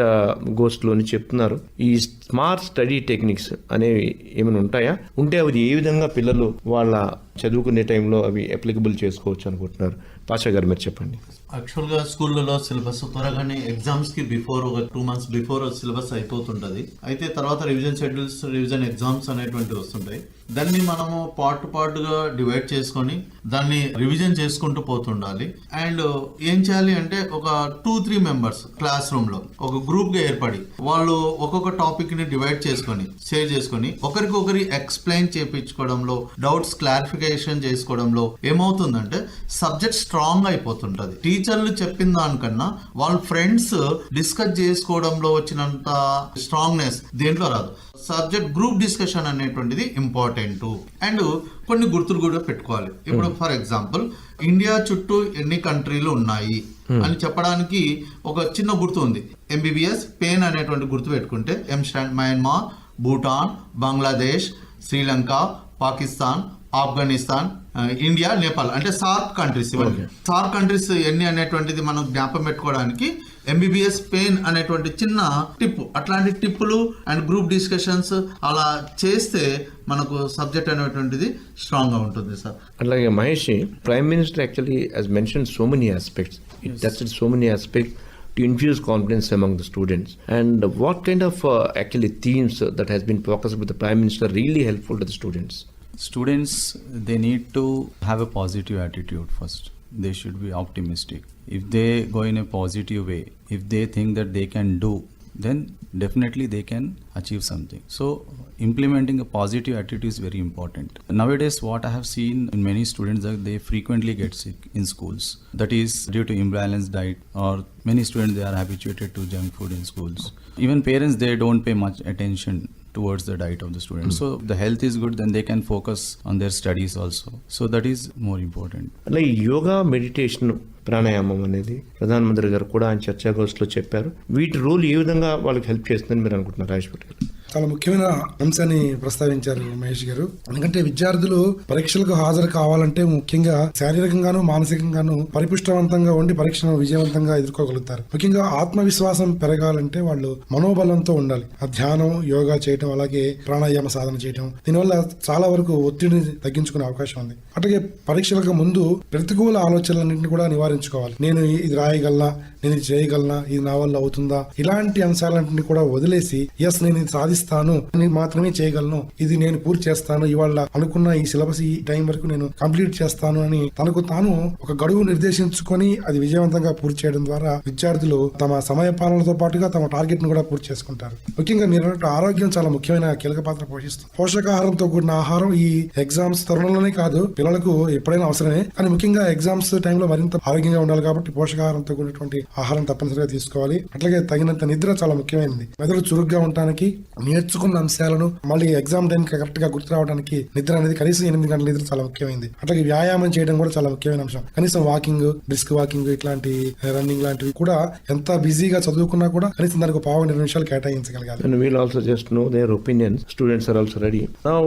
[SPEAKER 2] గోష్ఠి లోని చెప్తున్నారు ఈ స్మార్ట్ స్టడీ టెక్నిక్స్ అనేవి ఏమైనా ఉంటాయా, ఉంటే అవి ఏ విధంగా పిల్లలు వాళ్ళ చదువుకునే టైంలో అవి అప్లికబుల్ చేసుకోవచ్చు అనుకుంటున్నారు? పాషా గారు మీరు చెప్పండి.
[SPEAKER 5] యాక్చువల్గా స్కూళ్ళలో సిలబస్ త్వరగానే ఎగ్జామ్స్ కి బిఫోర్ ఒక 2 months బిఫోర్ సిలబస్ అయిపోతుంటది. అయితే తర్వాత రివిజన్ షెడ్యూల్స్, రివిజన్ ఎగ్జామ్స్ అనేటువంటివి వస్తుంటాయి. దాన్ని మనము పార్ట్గా డివైడ్ చేసుకొని దాన్ని రివిజన్ చేసుకుంటూ పోతుండాలి. అండ్ ఏం చేయాలి అంటే ఒక 2-3 members క్లాస్ రూమ్ లో ఒక గ్రూప్ గా ఏర్పడి వాళ్ళు ఒక్కొక్క టాపిక్ ని డివైడ్ చేసుకొని షేర్ చేసుకొని ఒకరికొకరి ఎక్స్ప్లెయిన్ చేయించుకోవడంలో, డౌట్స్ క్లారిఫికేషన్ చేసుకోవడంలో ఏమవుతుందంటే సబ్జెక్ట్ స్ట్రాంగ్ అయిపోతుంటది. టీచర్లు చెప్పిన దానికన్నా వాళ్ళ ఫ్రెండ్స్ డిస్కస్ చేసుకోవడంలో వచ్చినంత స్ట్రాంగ్నెస్ దేంట్లో రాదు. సబ్జెక్ట్ గ్రూప్ డిస్కషన్ అనేటువంటిది ఇంపార్టెంట్. అండ్ కొన్ని గుర్తులు కూడా పెట్టుకోవాలి. ఇప్పుడు ఫర్ ఎగ్జాంపుల్ ఇండియా చుట్టూ ఎన్ని కంట్రీలు ఉన్నాయి అని చెప్పడానికి ఒక చిన్న గుర్తు ఉంది. MBBS పెయిన్ అనేటువంటి గుర్తు పెట్టుకుంటే M stand Myanmar, Bhutan, Bangladesh, Sri Lanka, Pakistan, Afghanistan, India, Nepal అంటే సార్క్ కంట్రీస్. ఇవన్నీ సార్క్ కంట్రీస్ ఎన్ని అనేటువంటిది మనం జ్ఞాపకం పెట్టుకోవడానికి MBBS పెయిన్ అనేటువంటి చిన్న టిప్, అట్లాంటి టిప్పులు అండ్ గ్రూప్ డిస్కషన్స్ అలా చేస్తే మనకు సబ్జెక్ట్ అనేటువంటిది స్ట్రాంగ్ గా ఉంటుంది సార్.
[SPEAKER 2] అట్లాగే Mahesh, prime minister actually has mention so many aspects, it touched so many aspects to infuse confidence among the students. And what kind of actually themes that has been focused with the Prime Minister really helpful to the students?
[SPEAKER 8] Students, they need to have a positive attitude first. They should be optimistic. If they go in a positive way, if they think that they can do, then definitely they can achieve something. So implementing a positive attitude is very important. Nowadays what I have seen in many students that they frequently get sick in schools. That is due to imbalanced diet, or many students they are habituated to junk food in schools. Even parents, they don't pay much attention towards the diet of the students. So the health is good, then they can focus on their studies also. So that is more important.
[SPEAKER 2] అలా ఈ yoga, meditation, ప్రాణాయామం అనేది ప్రధానమంత్రి గారు కూడా ఆయన చర్చాగోష్ఠిలో చెప్పారు. వీటి రోల్ ఏ విధంగా వాళ్ళకి హెల్ప్ చేస్తుందని మీరు అనుకుంటున్నారు రాజేష్ పటేల్?
[SPEAKER 3] చాలా ముఖ్యమైన అంశాన్ని ప్రస్తావించారు మహేష్ గారు. ఎందుకంటే విద్యార్థులు పరీక్షలకు హాజరు కావాలంటే ముఖ్యంగా శారీరకంగాను మానసికంగాను పరిపుష్టవంతంగా ఉండి పరీక్షను విజయవంతంగా ఎదుర్కోగలుగుతారు. ముఖ్యంగా ఆత్మవిశ్వాసం పెరగాలంటే వాళ్ళు మనోబలంతో ఉండాలి. ఆ ధ్యానం, యోగా చేయటం, అలాగే ప్రాణాయామ సాధన చేయటం, దీనివల్ల చాలా వరకు ఒత్తిడిని తగ్గించుకునే అవకాశం ఉంది. అట్లాగే పరీక్షలకు ముందు ప్రతికూల ఆలోచనలన్నింటినీ కూడా నివారించుకోవాలి. నేను ఇది రాయగలనా, నేను ఇది చేయగలనా, ఇది నా వల్ల అవుతుందా, ఇలాంటి అంశాలన్నింటినీ కూడా వదిలేసి ఎస్ నేను ఇది సాధిస్తాను, నేను మాత్రమే చేయగలను, ఇది నేను పూర్తి చేస్తాను, ఇవాళ అనుకున్న ఈ సిలబస్ ఈ టైం వరకు నేను కంప్లీట్ చేస్తాను అని తనకు తాను ఒక గడువు నిర్దేశించుకొని అది విజయవంతంగా పూర్తి చేయడం ద్వారా విద్యార్థులు తమ సమయ పాలనతో పాటుగా తమ టార్గెట్ ను కూడా పూర్తి చేసుకుంటారు. ముఖ్యంగా మీరు ఆరోగ్యం చాలా ముఖ్యమైన కీలక పాత్ర పోషిస్తుంది. పోషకాహారంతో కూడిన ఆహారం ఈ ఎగ్జామ్స్ తరుణంలోనే కాదు, పిల్లలకు ఎప్పుడైనా అవసరమే, కానీ ముఖ్యంగా ఎగ్జామ్స్ టైంలో మరింత ఆరోగ్యంగా ఉండాలి కాబట్టి పోషకాహారంతో కూడినటువంటి ఆహారం తప్పనిసరిగా తీసుకోవాలి. అట్లాగే తగినంత నిద్ర చాలా ముఖ్యమైనది. మెదడు చురుగ్గా ఉండటానికి, నేర్చుకున్న అంశాలను మళ్ళీ ఎగ్జామ్ టైం కరెక్ట్ గా గుర్తు రావడానికి నిద్ర అనేది కనీసం 8 గంటల నిద్ర చాలా ముఖ్యమైనది. అట్లాగే వ్యాయామం చేయడం కూడా చాలా ముఖ్యమైన అంశం. కనీసం వాకింగ్, బ్రిస్క్ వాకింగ్, ఇట్లాంటి రన్నింగ్ లాంటివి కూడా ఎంత బిజీగా చదువుకున్నా కూడా కనీసం దానికి 15 నిమిషాలు కేటాయించగలగాలి.
[SPEAKER 2] And we'll also just know their opinions. Students are also ready. Now,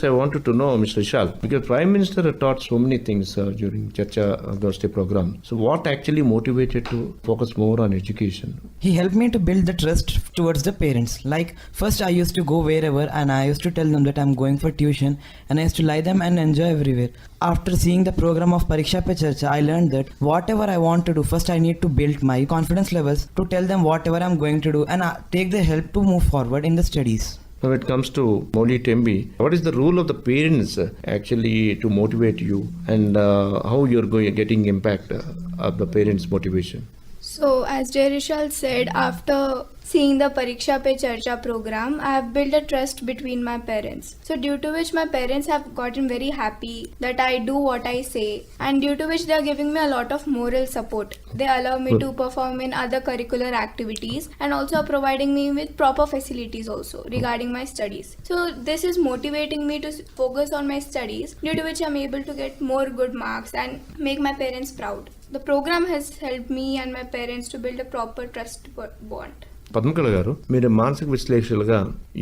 [SPEAKER 2] I wanted to know, Mr. Vishal, because Prime Minister taught so many things during Charcha Goshti program. So, what actually motivated to focus more on education?
[SPEAKER 6] He helped me to build the trust towards the parents. Like first I used to go wherever and I used to tell them that I'm going for tuition, and I used to lie them and enjoy everywhere. After seeing the program of Pariksha Pe Charcha, I learned that whatever I want to do, first I need to build my confidence levels to tell them whatever I'm going to do and take their help to move forward in the studies.
[SPEAKER 2] When it comes to Moli Tembi, what is the role of the parents actually to motivate you, and how you're getting impact of the parents' motivation?
[SPEAKER 7] So, as Jay Rishal said, after seeing the Pariksha Pe Charcha program, I have built a trust between my parents. So, due to which my parents have gotten very happy that I do what I say, and due to which they are giving me a lot of moral support. They allow me to perform in other curricular activities and also are providing me with proper facilities also regarding my studies. So, this is motivating me to focus on my studies, due to which I am able to get more good marks and make my parents proud. The program has helped me and my parents to build a proper trust bond.
[SPEAKER 2] Padmakala గారు, మీరు మానసిక విశ్లేషకులుగా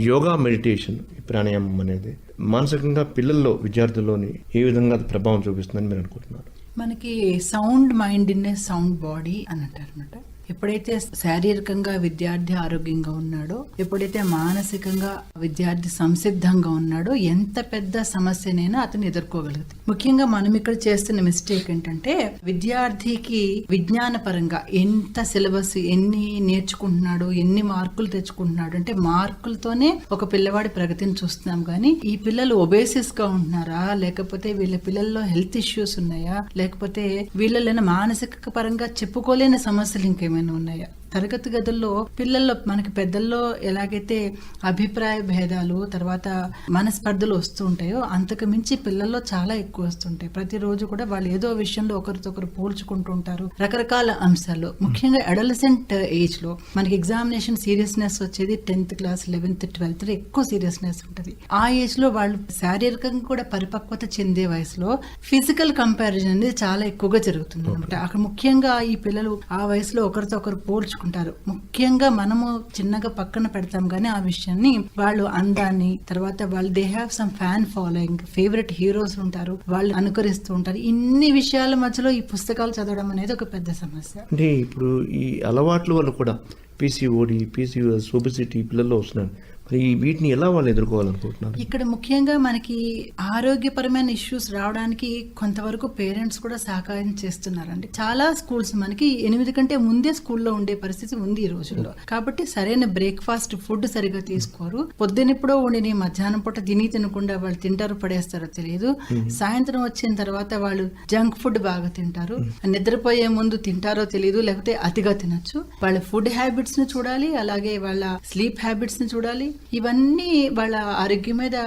[SPEAKER 2] yoga, meditation, ప్రాణాయామం అనేది మానసికంగా పిల్లల్లో, విద్యార్థుల్లోని ఏ విధంగా ప్రభావం చూపిస్తుందని మీరు అనుకుంటున్నారు?
[SPEAKER 4] మనకి sound mind in a sound body అని అంటారు అనమాట. ఎప్పుడైతే శారీరకంగా విద్యార్థి ఆరోగ్యంగా ఉన్నాడో, ఎప్పుడైతే మానసికంగా విద్యార్థి సంసిద్ధంగా ఉన్నాడో, ఎంత పెద్ద సమస్యనైనా అతను ఎదుర్కోగలుగుతాడు. ముఖ్యంగా మనం ఇక్కడ చేస్తున్న మిస్టేక్ ఏంటంటే, విద్యార్థికి విజ్ఞాన పరంగా ఎంత సిలబస్, ఎన్ని నేర్చుకుంటున్నాడు, ఎన్ని మార్కులు తెచ్చుకుంటున్నాడు అంటే మార్కులతోనే ఒక పిల్లవాడి ప్రగతిని చూస్తున్నాం. కానీ ఈ పిల్లలు ఒబేసిస్ గా ఉంటున్నారా, లేకపోతే వీళ్ళ పిల్లల్లో హెల్త్ ఇష్యూస్ ఉన్నాయా, లేకపోతే వీళ్ళలో మానసిక పరంగా చెప్పుకోలేని సమస్యలు ఇంకేమైనా ఉన్నాయా తరగతి గదుల్లో పిల్లల్లో మనకి పెద్దల్లో ఎలాగైతే అభిప్రాయ భేదాలు తర్వాత మనస్పర్ధలు వస్తూ ఉంటాయో అంతకు మించి పిల్లల్లో చాలా ఎక్కువ వస్తుంటాయి. ప్రతిరోజు కూడా వాళ్ళు ఏదో విషయంలో ఒకరితో ఒకరు పోల్చుకుంటూ ఉంటారు. రకరకాల అంశాలు, ముఖ్యంగా అడోలసెంట్ ఏజ్ లో మనకి ఎగ్జామినేషన్ సీరియస్నెస్ వచ్చేది 10th క్లాస్ 11th 12th ఎక్కువ సీరియస్నెస్ ఉంటుంది. ఆ ఏజ్ లో వాళ్ళు శారీరకంగా కూడా పరిపక్వత చెందే వయసులో ఫిజికల్ కంపారిజన్ అనేది చాలా ఎక్కువగా జరుగుతుంది అనమాట. అక్కడ ముఖ్యంగా ఈ పిల్లలు ఆ వయసులో ఒకరితో ఒకరు పోల్చుకుంటారు. ముఖ్యంగా మనము చిన్నగా పక్కన పెడతాం కానీ ఆ విషయాన్ని వాళ్ళు అందాన్ని, తర్వాత వాళ్ళు they have some fan following, favourite heroes ఉంటారు, వాళ్ళు అనుకరిస్తూ ఉంటారు. ఇన్ని విషయాల మధ్యలో ఈ పుస్తకాలు చదవడం అనేది ఒక పెద్ద సమస్య.
[SPEAKER 2] అంటే ఇప్పుడు ఈ అలవాట్ల వల్ల కూడా పీసీఓడి, పీసీఓఎస్, ఒబెసిటీ పిల్లల్లో వస్తున్నాయి. మరి వీటిని ఎలా వాళ్ళు ఎదుర్కోవాలనుకుంటున్నారు?
[SPEAKER 4] ఇక్కడ ముఖ్యంగా మనకి ఆరోగ్యపరమైన ఇష్యూస్ రావడానికి కొంతవరకు పేరెంట్స్ కూడా సహకారం చేస్తున్నారండి. చాలా స్కూల్స్ మనకి 8 కంటే ముందే స్కూల్లో ఉండే పరిస్థితి ఉంది ఈ రోజుల్లో. కాబట్టి సరైన బ్రేక్ఫాస్ట్ ఫుడ్ సరిగా తీసుకోరు. పొద్దునెప్పుడో ఉండి మధ్యాహ్నం పూట తినకుండా వాళ్ళు తింటారో పడేస్తారో తెలియదు. సాయంత్రం వచ్చిన తర్వాత వాళ్ళు జంక్ ఫుడ్ బాగా తింటారు. నిద్రపోయే ముందు తింటారో తెలియదు, లేకపోతే అతిగా తినొచ్చు. వాళ్ళ ఫుడ్ హ్యాబిట్స్ ని చూడాలి, అలాగే వాళ్ళ స్లీప్ హ్యాబిట్స్ ని చూడాలి. ఇవన్నీ వాళ్ళ ఆరోగ్యం మీద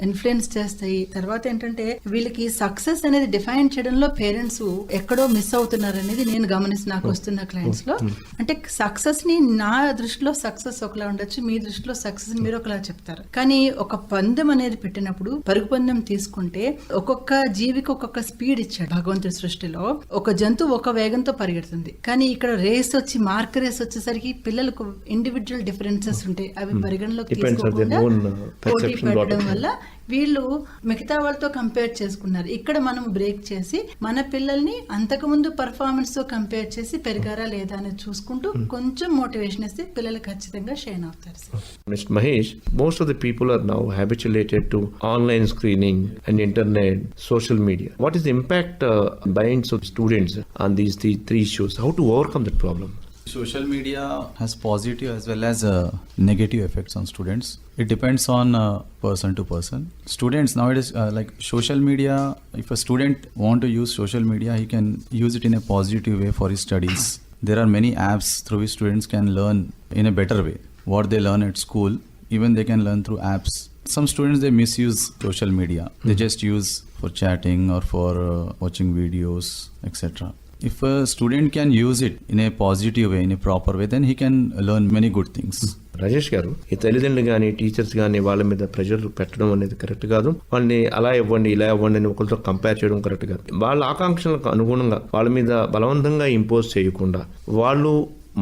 [SPEAKER 4] ఇన్ఫ్లుయెన్స్ చేస్తాయి. తర్వాత ఏంటంటే వీళ్ళకి సక్సెస్ అనేది డిఫైన్ చేయడంలో పేరెంట్స్ ఎక్కడో మిస్ అవుతున్నారు అనేది నేను గమనిస్తూ నాకు వస్తున్న క్లయింట్స్ లో. అంటే సక్సెస్ ని నా దృష్టిలో సక్సెస్ ఒకలా ఉండొచ్చు, మీ దృష్టిలో సక్సెస్ మీరు ఒకలా చెప్తారు. కానీ ఒక పందెం అనేది పెట్టినప్పుడు, పరుగు పందెం తీసుకుంటే ఒక్కొక్క జీవికి ఒక్కొక్క స్పీడ్ ఇచ్చాడు భగవంతుడి సృష్టిలో. ఒక జంతువు ఒక వేగంతో పరిగెడుతుంది, కానీ ఇక్కడ రేస్ వచ్చి మార్క్ రేస్ వచ్చేసరికి పిల్లలకు ఇండివిజువల్ డిఫరెన్సెస్ ఉంటాయి. అవి పరిగణలోకి తీసుకోకుండా పోటీ పెట్టడం వల్ల వీళ్ళు మిగతా వాళ్ళతో కంపేర్ చేసుకున్నారు. ఇక్కడ మనం బ్రేక్ చేసి మన పిల్లల్ని అంతకుముందు పర్ఫార్మెన్స్ తో కంపేర్ చేసి పెరిగారా లేదా అనేది చూసుకుంటూ కొంచెం మోటివేషన్ ఇస్తే పిల్లలు ఖచ్చితంగా షైన్ అవుతారు.
[SPEAKER 2] Mr. Mahesh, most of the people are now habituated to online screening and internet, social media. What is the impact binds of students on these three issues? How to overcome that problem?
[SPEAKER 8] Social media has positive as well as negative effects on students. It depends on person to person. Students nowadays, like social media, if a student want to use social media, he can use it in a positive way for his studies. There are many apps through which students can learn in a better way. What they learn at school, even they can learn through apps. Some students, they misuse social media. They just use for chatting or for watching videos, etc. If a student can use it in a positive way, in a proper way, then he can learn many good things.
[SPEAKER 2] Rajesh గారు, ఈ తల్లిదండ్రులు కానీ teachers కానీ వాళ్ళ మీద pressure పెట్టడం అనేది correct కాదు. వాళ్ళని అలా ఇవ్వండి ఇలా ఇవ్వండి అని ఒకరితో కంపేర్ చేయడం కరెక్ట్ కాదు. వాళ్ళ ఆకాంక్షలకు అనుగుణంగా వాళ్ళ మీద బలవంతంగా ఇంపోజ్ చేయకుండా వాళ్ళు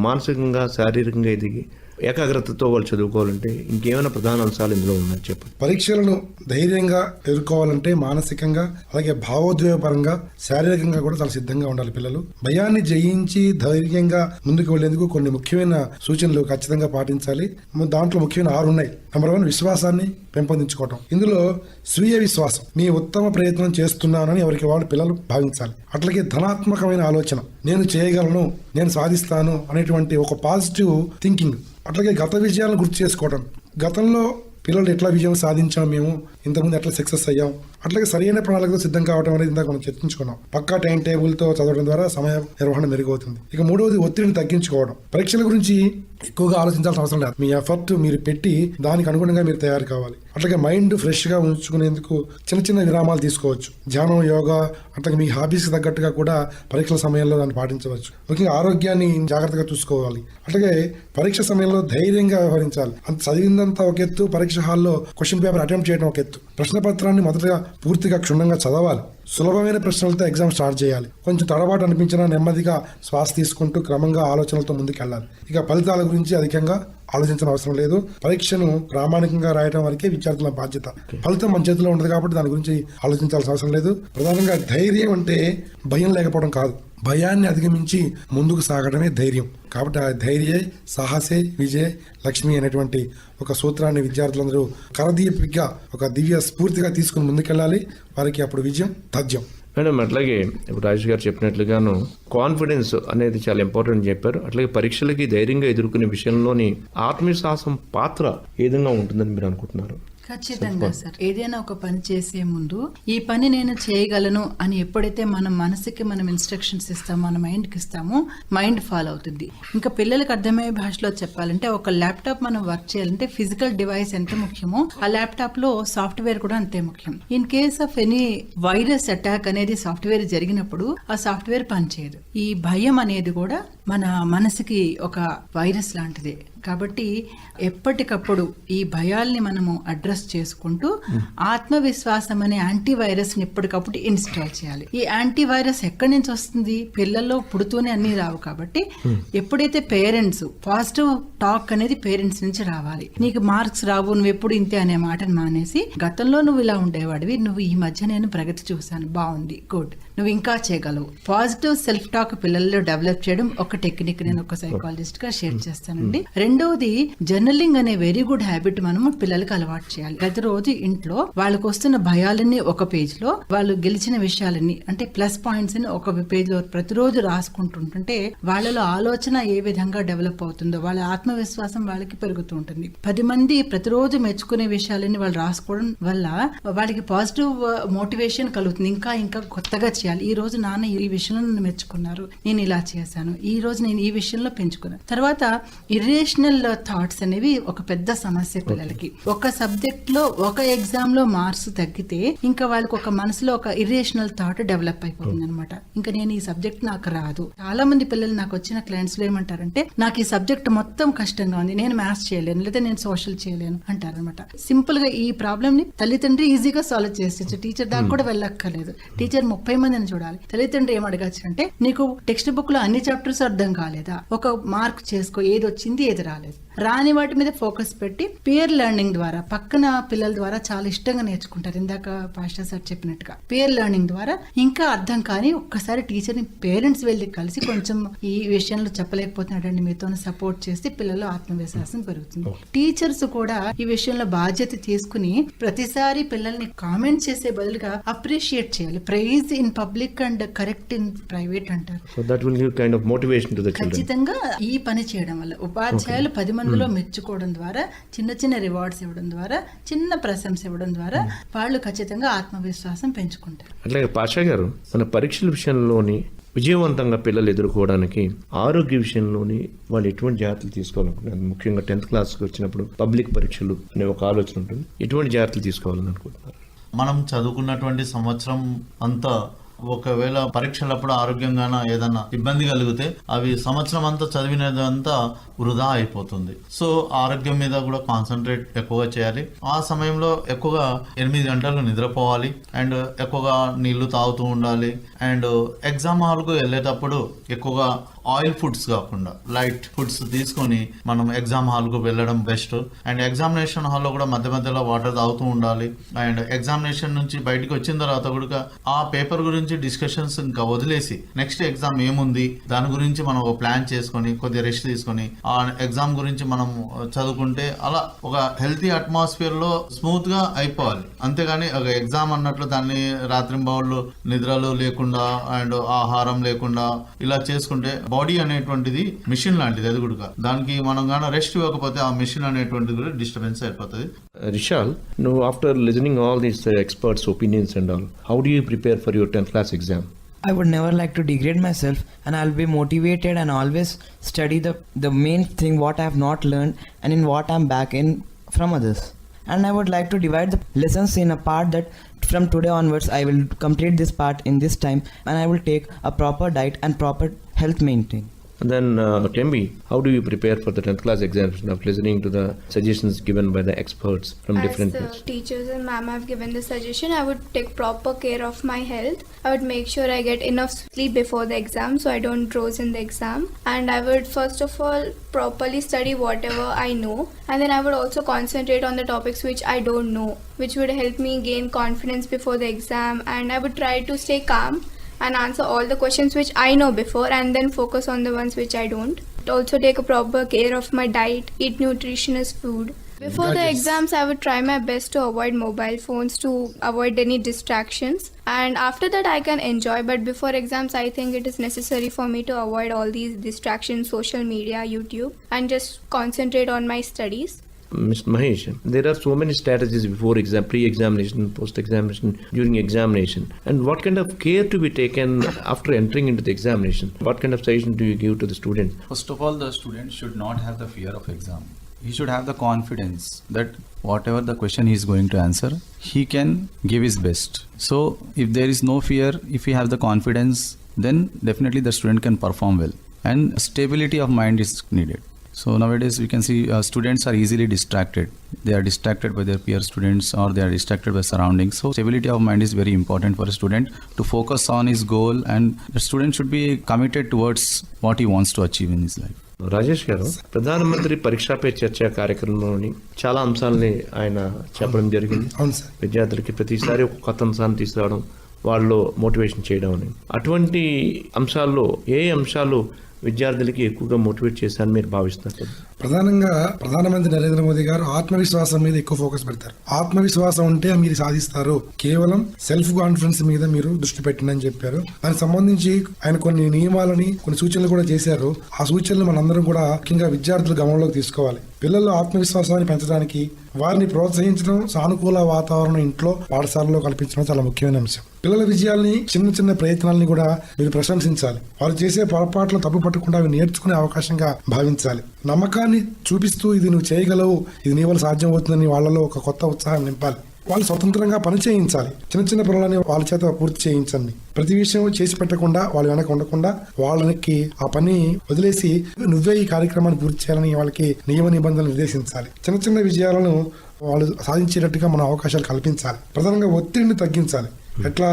[SPEAKER 2] మానసికంగా శారీరకంగా ఎదిగి ఏకాగ్రతతో వాళ్ళు చదువుకోవాలంటే ఇంకేమైనా ప్రధాన అంశాలు ఇందులో ఉన్నాయి చెప్పండి.
[SPEAKER 3] పరీక్షలను ధైర్యంగా ఎదుర్కోవాలంటే మానసికంగా అలాగే భావోద్వేగపరంగా శారీరకంగా కూడా చాలా సిద్ధంగా ఉండాలి పిల్లలు. భయాన్ని జయించి ధైర్యంగా ముందుకు వెళ్లేందుకు కొన్ని ముఖ్యమైన సూచనలు ఖచ్చితంగా పాటించాలి. దాంట్లో ముఖ్యమైన 6 ఉన్నాయి. నెంబర్ 1, విశ్వాసాన్ని పెంపొందించుకోవటం. ఇందులో స్వీయ విశ్వాసం, మీ ఉత్తమ ప్రయత్నం చేస్తున్నానని ఎవరికి వాళ్ళు పిల్లలు భావించాలి. అట్లాగే ధనాత్మకమైన ఆలోచన, నేను చేయగలను, నేను సాధిస్తాను అనేటువంటి ఒక పాజిటివ్ థింకింగ్. అట్లాగే గత విజయాలను గుర్తు చేసుకోవడం. గతంలో పిల్లలు ఎట్లా విజయం సాధించాం, మేము ఇంతకుముందు ఎట్లా సక్సెస్ అయ్యాం, అట్లాగే సరైన ప్రణాళికతో సిద్ధం కావడం అనేది ఇందాక మనం చర్చించుకున్నాం. పక్కా టైం టేబుల్తో చదవడం ద్వారా సమయ నిర్వహణ మెరుగవుతుంది. ఇక 3వది, ఒత్తిడిని తగ్గించుకోవడం. పరీక్షల గురించి ఎక్కువగా ఆలోచించాల్సిన అవసరం లేదు. మీ ఎఫర్ట్ మీరు పెట్టి దానికి అనుగుణంగా మీరు తయారు కావాలి. అట్లాగే మైండ్ ఫ్రెష్ గా ఉంచుకునేందుకు చిన్న చిన్న విరామాలు తీసుకోవచ్చు. ధ్యానం, యోగా, అట్లాగే మీ హాబీస్ తగ్గట్టుగా కూడా పరీక్షల సమయంలో దాన్ని పాటించవచ్చు. ముఖ్యంగా ఆరోగ్యాన్ని జాగ్రత్తగా చూసుకోవాలి. అట్లాగే పరీక్ష సమయంలో ధైర్యంగా వ్యవహరించాలి. అంత చదివిందంతా ఒక ఎత్తు, పరీక్ష హాల్లో క్వశ్చన్ పేపర్ అటెంప్ట్ చేయడం ఒక ఎత్తు. ప్రశ్న పత్రాన్ని మొదటగా పూర్తిగా క్షుణ్ణంగా చదవాలి. సులభమైన ప్రశ్నలతో ఎగ్జామ్ స్టార్ట్ చేయాలి. కొంచెం తడబాటు అనిపించినా నెమ్మదిగా శ్వాస తీసుకుంటూ క్రమంగా ఆలోచనలతో ముందుకెళ్ళాలి. ఇక ఫలితాల గురించి అధికంగా ఆలోచించిన అవసరం లేదు. పరీక్షను ప్రామాణికంగా రాయడం వరకే విద్యార్థుల బాధ్యత. ఫలితం మన చేతిలో ఉండదు కాబట్టి దాని గురించి ఆలోచించాల్సిన అవసరం లేదు. ప్రధానంగా ధైర్యం అంటే భయం లేకపోవడం కాదు, భయాన్ని అధిగమించి ముందుకు సాగడమే ధైర్యం. కాబట్టి ఆ ధైర్యే సాహసే విజయ లక్ష్మి అనేటువంటి ఒక సూత్రాన్ని విద్యార్థులందరూ కరదీపిగా ఒక దివ్య స్ఫూర్తిగా తీసుకుని ముందుకెళ్ళాలి. వారికి అప్పుడు విజయం తథ్యం.
[SPEAKER 2] మేడం, అట్లాగే ఇప్పుడు రాజేష్ గారు చెప్పినట్లుగాను కాన్ఫిడెన్స్ అనేది చాలా ఇంపార్టెంట్ చెప్పారు. అట్లాగే పరీక్షలకి ధైర్యంగా ఎదుర్కొనే విషయంలోని ఆత్మవిశ్వాసం పాత్ర ఏ విధంగా ఉంటుందని మీరు అనుకుంటున్నారు?
[SPEAKER 4] ఖచ్చితంగా సార్. ఏదైనా ఒక పని చేసే ముందు ఈ పని నేను చేయగలను అని ఎప్పుడైతే మన మనసుకి మనం ఇన్స్ట్రక్షన్స్ ఇస్తామో, మన మైండ్కి ఇస్తామో, మైండ్ ఫాలో అవుతుంది. ఇంకా పిల్లలకు అర్థమయ్యే భాషలో చెప్పాలంటే ఒక ల్యాప్టాప్ మనం వర్క్ చేయాలంటే ఫిజికల్ డివైస్ ఎంత ముఖ్యమో ఆ ల్యాప్టాప్ లో సాఫ్ట్వేర్ కూడా అంతే ముఖ్యం. In case of any virus attack అనేది సాఫ్ట్వేర్ జరిగినప్పుడు ఆ సాఫ్ట్వేర్ పనిచేయదు. ఈ భయం అనేది కూడా మన మనసుకి ఒక వైరస్ లాంటిదే. కాబట్టి ఎప్పటికప్పుడు ఈ భయాల్ని మనము అడ్రస్ చేసుకుంటూ ఆత్మవిశ్వాసం అనే యాంటీవైరస్ ని ఎప్పటికప్పుడు ఇన్స్టాల్ చేయాలి. ఈ యాంటీవైరస్ ఎక్కడి నుంచి వస్తుంది? పిల్లల్లో పుడుతూనే అన్ని రావు. కాబట్టి ఎప్పుడైతే పేరెంట్స్ పాజిటివ్ టాక్ అనేది పేరెంట్స్ నుంచి రావాలి. నీకు మార్క్స్ రావు, నువ్వు ఎప్పుడు ఇంతే అనే మాటను మానేసి, గతంలో నువ్వు ఇలా ఉండేవాడివి, నువ్వు ఈ మధ్య నేను ప్రగతి చూశాను, బాగుంది, గుడ్, నువ్వు ఇంకా చేయగలవు. పాజిటివ్ సెల్ఫ్ టాక్ పిల్లల్లో డెవలప్ చేయడం ఒక టెక్నిక్ నేను ఒక సైకాలజిస్ట్ గా షేర్ చేస్తానండి. రెండవది జర్నలింగ్ అనే వెరీ గుడ్ హ్యాబిట్ మనము పిల్లలకు అలవాటు చేయాలి. ప్రతిరోజు ఇంట్లో వాళ్ళకు వస్తున్న భయాలన్నీ ఒక పేజ్ లో, వాళ్ళు గెలిచిన విషయాలన్నీ అంటే ప్లస్ పాయింట్స్ ని ఒక పేజ్ లో ప్రతిరోజు రాసుకుంటుంటే వాళ్ళలో ఆలోచన ఏ విధంగా డెవలప్ అవుతుందో, వాళ్ళ ఆత్మవిశ్వాసం వాళ్ళకి పెరుగుతూ ఉంటుంది. 10 మంది ప్రతిరోజు మెచ్చుకునే విషయాలన్నీ వాళ్ళు రాసుకోవడం వల్ల వాళ్ళకి పాజిటివ్ మోటివేషన్ కలుగుతుంది. ఇంకా ఇంకా కొత్తగా చేయాలి. ఈ రోజు నాన్న ఈ విషయంలో నన్ను మెచ్చుకున్నారు, నేను ఇలా చేశాను, ఈ రోజు నేను ఈ విషయంలో పెంచుకున్నాను. తర్వాత ఇర్రేషనల్ థాట్స్ అనేవి ఒక పెద్ద సమస్య పిల్లలకి. ఒక సబ్జెక్ట్ లో ఒక ఎగ్జామ్ లో మార్క్స్ తగ్గితే ఇంకా వాళ్ళకి ఒక మనసులో ఒక ఇర్రేషనల్ థాట్ డెవలప్ అయిపోతుంది అనమాట. ఇంకా నేను ఈ సబ్జెక్ట్ నాకు రాదు. చాలా మంది పిల్లలు నాకు వచ్చిన క్లయింట్స్ లో ఏమంటారంటే, నాకు ఈ సబ్జెక్ట్ మొత్తం కష్టంగా ఉంది, నేను మ్యాథ్స్ చేయలేను, లేదా నేను సోషల్ చేయలేను అంటారనమాట. సింపుల్ గా ఈ ప్రాబ్లం ని తల్లిదండ్రి ఈజీగా సాల్వ్ చేసేచ్చు. టీచర్ దాకా కూడా వెళ్ళక్కర్లేదు. టీచర్ 30 మందిని చూడాలి. తల్లిదండ్రి ఏం అడగచ్చు అంటే, నీకు టెక్స్ట్ బుక్ లో అన్ని చాప్టర్స్ అర్థం కాలేదా, ఒక మార్క్ చేసుకో, ఏది వచ్చింది ఏది రాలేదు. రాని వాటి మీద ఫోకస్ పెట్టి పియర్ లెర్నింగ్ ద్వారా పక్కన పిల్లల ద్వారా చాలా ఇష్టంగా నేర్చుకుంటారు. ఇందాక పాస్టర్ సార్ చెప్పినట్టుగా పియర్ లెర్నింగ్ ద్వారా ఇంకా అర్థం కాని ఒక్కసారి టీచర్ ని పేరెంట్స్ వెళ్ళి కలిసి కొంచెం ఈ విషయంలో చెప్పలేకపోతున్నాడండి మీతో సపోర్ట్ చేస్తే పిల్లల్లో ఆత్మవిశ్వాసం పెరుగుతుంది. టీచర్స్ కూడా ఈ విషయంలో బాధ్యత తీసుకుని ప్రతిసారి పిల్లల్ని కామెంట్ చేసే బదులుగా అప్రిషియేట్ చేయాలి. Praise in public and correct in private అంటారు.
[SPEAKER 2] So that will give kind of motivation to the children.
[SPEAKER 4] ఖచ్చితంగా ఈ పని చేయడం వల్ల ఉపాధ్యాయులు 10 మందిలో మెచ్చుకోవడం ద్వారా, చిన్న చిన్న రివార్డ్స్ ఇవ్వడం ద్వారా, చిన్న ప్రశంస ఇవ్వడం ద్వారా వాళ్ళు ఖచ్చితంగా ఆత్మవిశ్వాసం పెంచుకుంటారు.
[SPEAKER 2] అట్లాగే పాషా గారు, మన పరీక్షల విషయంలోని విజయవంతంగా పిల్లలు ఎదుర్కోవడానికి ఆరోగ్య విషయంలోని వాళ్ళు ఎటువంటి జాగ్రత్తలు తీసుకోవాలనుకుంటున్నారు? ముఖ్యంగా 10th క్లాస్కి వచ్చినప్పుడు పబ్లిక్ పరీక్షలు అనే ఒక ఆలోచన ఉంటుంది. ఎటువంటి జాగ్రత్తలు తీసుకోవాలని అనుకుంటున్నారు?
[SPEAKER 5] మనం చదువుకున్నటువంటి సంవత్సరం అంతా ఒకవేళ పరీక్షలప్పుడు ఆరోగ్యంగాన ఏదన్నా ఇబ్బంది కలిగితే అవి సంవత్సరం అంతా చదివినదంతా వృధా అయిపోతుంది. సో ఆరోగ్యం మీద కూడా కాన్సన్ట్రేట్ ఎక్కువగా చేయాలి. ఆ సమయంలో ఎక్కువగా 8 గంటలు నిద్రపోవాలి అండ్ ఎక్కువగా నీళ్లు తాగుతూ ఉండాలి. అండ్ ఎగ్జామ్ హాల్కు వెళ్ళేటప్పుడు ఎక్కువగా ఆయిల్ ఫుడ్స్ కాకుండా లైట్ ఫుడ్స్ తీసుకొని మనం ఎగ్జామ్ హాల్కు వెళ్ళడం బెస్ట్. అండ్ ఎగ్జామినేషన్ హాల్లో కూడా మధ్య మధ్యలో వాటర్ తాగుతూ ఉండాలి. అండ్ ఎగ్జామినేషన్ నుంచి బయటకు వచ్చిన తర్వాత కూడా ఆ పేపర్ గురించి డిస్కషన్స్ ఇంకా వదిలేసి నెక్స్ట్ ఎగ్జామ్ ఏముంది దాని గురించి మనం ఒక ప్లాన్ చేసుకొని కొద్దిగా రెస్ట్ తీసుకొని ఆ ఎగ్జామ్ గురించి మనం చదువుకుంటే అలా ఒక హెల్తీ అట్మాస్ఫియర్ లో స్మూత్ గా అయిపోవాలి. అంతేగాని ఒక ఎగ్జామ్ అన్నట్లు దాన్ని రాత్రింబవళ్ళు నిద్రలు లేకుండా అండ్ ఆహారం లేకుండా ఇలా చేసుకుంటే బాడీ అనేటువంటిది మిషన్ లాంటిది. అది కూడా దానికి మనం గాన రెస్ట్ ఇవ్వకపోతే ఆ మిషన్ అనేటువంటిది కూడా డిస్టర్బెన్స్ అయిపోతుంది.
[SPEAKER 2] Rishal, now after listening all these experts' opinions and all, how do you prepare for your 10th class exam?
[SPEAKER 6] I would never like to degrade myself, and I'll be motivated and always study the main thing what I have not learned and in what I'm back in from others. And I would like to divide the lessons in a part that from today onwards I will complete this part in this time, and I will take a proper diet and proper health maintain.
[SPEAKER 2] And then Tembi, how do you prepare for the 10th class examination after listening to the suggestions given by the experts from different
[SPEAKER 7] As the
[SPEAKER 2] places?
[SPEAKER 7] teachers and ma'am have given the suggestion, I would take proper care of my health. I would make sure I get enough sleep before the exam so I don't doze in the exam. And I would first of all properly study whatever I know. And then I would also concentrate on the topics which I don't know, which would help me gain confidence before the exam. And I would try to stay calm and answer all the questions which I know before and then focus on the ones which I don't. Also take a proper care of my diet, eat nutritious food. Before the exams, I would try my best to avoid mobile phones, to avoid any distractions. And after that, I can enjoy. But before exams, I think it is necessary for me to avoid all these distractions, social media, YouTube, and just concentrate on my studies.
[SPEAKER 2] Mr. Mahesh, there are so many strategies before exam, pre-examination, post-examination, during examination. And what kind of care to be taken after entering into the examination? What kind of suggestion do you give to the students?
[SPEAKER 8] First of all, the student should not have the fear of exam. He should have the confidence that whatever the question he is going to answer, he can give his best. So if there is no fear, if he has the confidence, then definitely the student can perform well. And stability of mind is needed. So nowadays we can see students are easily distracted. They are distracted by their peer students or they are distracted by surroundings. So stability of mind is very important for a student to focus on his goal, and the student should be committed towards what he wants to achieve in his life.
[SPEAKER 2] Rajesh గారు, ప్రధానమంత్రి పరీక్షా పే చర్చ కార్యక్రమంలోని చాలా అంశాలని ఆయన చెప్పడం జరిగింది.
[SPEAKER 3] అవును సార్.
[SPEAKER 2] విద్యార్థులకి ప్రతిసారి ఒక కొత్త అంశాన్ని తీసుకురావడం, వాళ్ళలో మోటివేషన్ చేయడం అని. అటువంటి అంశాల్లో ఏ అంశాలు విద్యార్థులకి ఎక్కువగా మోటివేట్ చేశారని మీరు భావిస్తారు?
[SPEAKER 3] ప్రధానంగా ప్రధానమంత్రి నరేంద్ర మోదీ గారు ఆత్మవిశ్వాసం మీద ఎక్కువ ఫోకస్ పెడతారు. ఆత్మవిశ్వాసం ఉంటే మీరు సాధిస్తారు, కేవలం సెల్ఫ్ కాన్ఫిడెన్స్ మీద మీరు దృష్టి పెట్టండి అని చెప్పారు. దానికి సంబంధించి ఆయన కొన్ని నియమాలని, కొన్ని సూచనలు కూడా చేశారు. ఆ సూచనలు మనందరం కూడా ముఖ్యంగా విద్యార్థులు గమనంలోకి తీసుకోవాలి. పిల్లల్లో ఆత్మవిశ్వాసాన్ని పెంచడానికి వారిని ప్రోత్సహించడం, సానుకూల వాతావరణం ఇంట్లో, పాఠశాలలో కల్పించడం చాలా ముఖ్యమైన అంశం. పిల్లల విజయాల్ని, చిన్న చిన్న ప్రయత్నాలని కూడా మీరు ప్రశంసించాలి. వారు చేసే పొరపాట్లు తప్పు పట్టకుండా అవి నేర్చుకునే అవకాశంగా భావించాలి. నమ్మకాన్ని చూపిస్తూ ఇది నువ్వు చేయగలవు, ఇది నీ వల్ల సాధ్యం అవుతుందని వాళ్ళలో ఒక కొత్త ఉత్సాహం నింపాలి. వాళ్ళు స్వతంత్రంగా పని చేయించాలి. చిన్న చిన్న పనులని వాళ్ళ చేత పూర్తి చేయించండి. ప్రతి విషయం చేసి పెట్టకుండా, వాళ్ళు వెనక ఉండకుండా వాళ్ళకి ఆ పని వదిలేసి నువ్వే ఈ కార్యక్రమాన్ని పూర్తి చేయాలని వాళ్ళకి నియమ నిబంధనలు నిర్దేశించాలి. చిన్న చిన్న విజయాలను వాళ్ళు సాధించేటట్టుగా మన అవకాశాలు కల్పించాలి. ప్రధానంగా ఒత్తిడిని తగ్గించాలి. ఎట్లా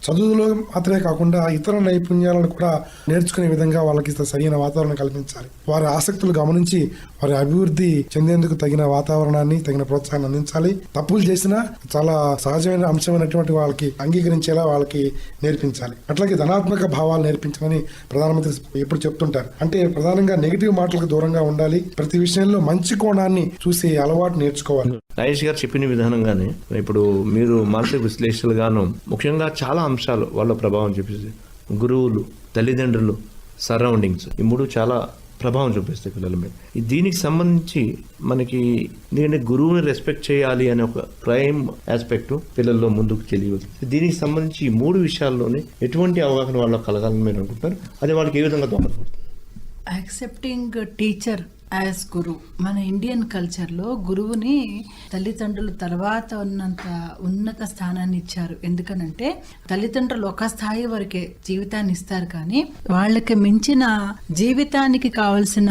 [SPEAKER 3] చదువులో మాత్రమే కాకుండా ఇతర నైపుణ్యాలను కూడా నేర్చుకునే విధంగా వాళ్ళకి సరైన వాతావరణం కల్పించాలి. వారి ఆసక్తులు గమనించి వారి అభివృద్ధి చెందేందుకు తగిన వాతావరణాన్ని, తగిన ప్రోత్సాహాన్ని అందించాలి. తప్పులు చేసినా చాలా సహజమైన అంశమైనటువంటి వాళ్ళకి అంగీకరించేలా వాళ్ళకి నేర్పించాలి. అట్లాగే ధనాత్మక భావాలు నేర్పించమని ప్రధానమంత్రి ఎప్పుడు చెప్తుంటారు. అంటే ప్రధానంగా నెగిటివ్ మాటలకు దూరంగా ఉండాలి. ప్రతి విషయంలో మంచి కోణాన్ని చూసి అలవాటు నేర్చుకోవాలి.
[SPEAKER 2] రాజేష్ గారు చెప్పిన విధానంగానే ఇప్పుడు మీరు మానసిక విశ్లేషకులుగాను ముఖ్యంగా చాలా అంశాలు వాళ్ళ ప్రభావం చూపిస్తాయి. గురువులు, తల్లిదండ్రులు, సరౌండింగ్స్, ఈ మూడు చాలా ప్రభావం చూపిస్తాయి పిల్లల మీద. దీనికి సంబంధించి మనకి నేను గురువుని రెస్పెక్ట్ చేయాలి అనే ఒక ప్రైమ్ ఆస్పెక్ట్ పిల్లల్లో ముందుకు తెలియదు. దీనికి సంబంధించి ఈ మూడు విషయాల్లోనే ఎటువంటి అవగాహన వాళ్ళకి కలగాలని మీరు అనుకుంటున్నారు? అది వాళ్ళకి ఏ విధంగా దోహదపడుతుంది?
[SPEAKER 4] యాక్సెప్టింగ్ టీచర్ యాజ్ గురు. మన ఇండియన్ కల్చర్లో గురువుని తల్లిదండ్రులు తర్వాత ఉన్నత స్థానాన్ని ఇచ్చారు. ఎందుకనంటే తల్లిదండ్రులు ఒక స్థాయి వరకే జీవితాన్ని ఇస్తారు, కానీ వాళ్ళకి మించిన జీవితానికి కావలసిన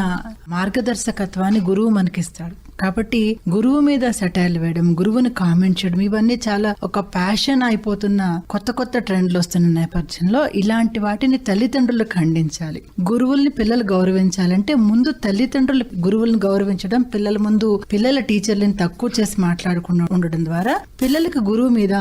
[SPEAKER 4] మార్గదర్శకత్వాన్ని గురువు మనకిస్తాడు. కాబట్టి గురువు మీద సెటైర్లు వేయడం, గురువుని కామెంట్ చేయడం, ఇవన్నీ చాలా ఒక ప్యాషన్ అయిపోతున్న కొత్త ట్రెండ్లు వస్తున్న నేపథ్యంలో ఇలాంటి వాటిని తల్లిదండ్రులు ఖండించాలి. గురువుల్ని పిల్లలు గౌరవించాలంటే ముందు తల్లిదండ్రులు గురువులను గౌరవించడం, పిల్లల ముందు పిల్లల టీచర్లను తక్కువ చేసి మాట్లాడకుండా ఉండడం ద్వారా పిల్లలకు గురువు మీద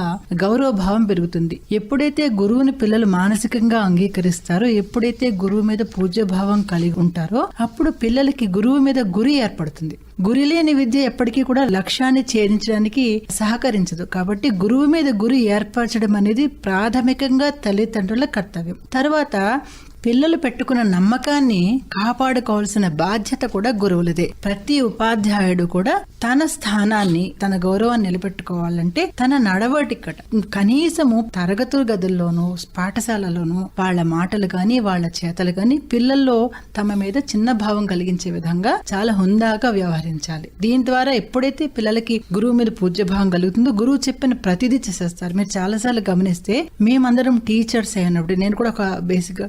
[SPEAKER 4] గౌరవ భావం పెరుగుతుంది. ఎప్పుడైతే గురువుని పిల్లలు మానసికంగా అంగీకరిస్తారో, ఎప్పుడైతే గురువు మీద పూజ్య భావం కలిగి ఉంటారో, అప్పుడు పిల్లలకి గురువు మీద గురి ఏర్పడుతుంది. గురి లేని విద్య ఎప్పటికీ కూడా లక్ష్యాన్ని ఛేదించడానికి సహకరించదు. కాబట్టి గురువు మీద గురి ఏర్పరచడం అనేది ప్రాథమికంగా తల్లిదండ్రుల కర్తవ్యం. తర్వాత పిల్లలు పెట్టుకున్న నమ్మకాన్ని కాపాడుకోవాల్సిన బాధ్యత కూడా గురువులదే. ప్రతి ఉపాధ్యాయుడు కూడా తన స్థానాన్ని, తన గౌరవాన్ని నిలబెట్టుకోవాలంటే తన నడవడికట కనీసము తరగతుల గదుల్లోనూ, పాఠశాలలోనూ వాళ్ళ మాటలు కానీ వాళ్ళ చేతలు కానీ పిల్లల్లో తమ మీద చిన్న భావం కలిగించే విధంగా చాలా హుందాగా వ్యవహరించాలి. దీని ద్వారా ఎప్పుడైతే పిల్లలకి గురువు మీద పూజ్యభావం కలుగుతుందో గురువు చెప్పిన ప్రతిదీ చేసేస్తారు. మీరు చాలాసార్లు గమనిస్తే మేమందరం టీచర్స్ అయినప్పుడు, నేను కూడా ఒక బేసిక్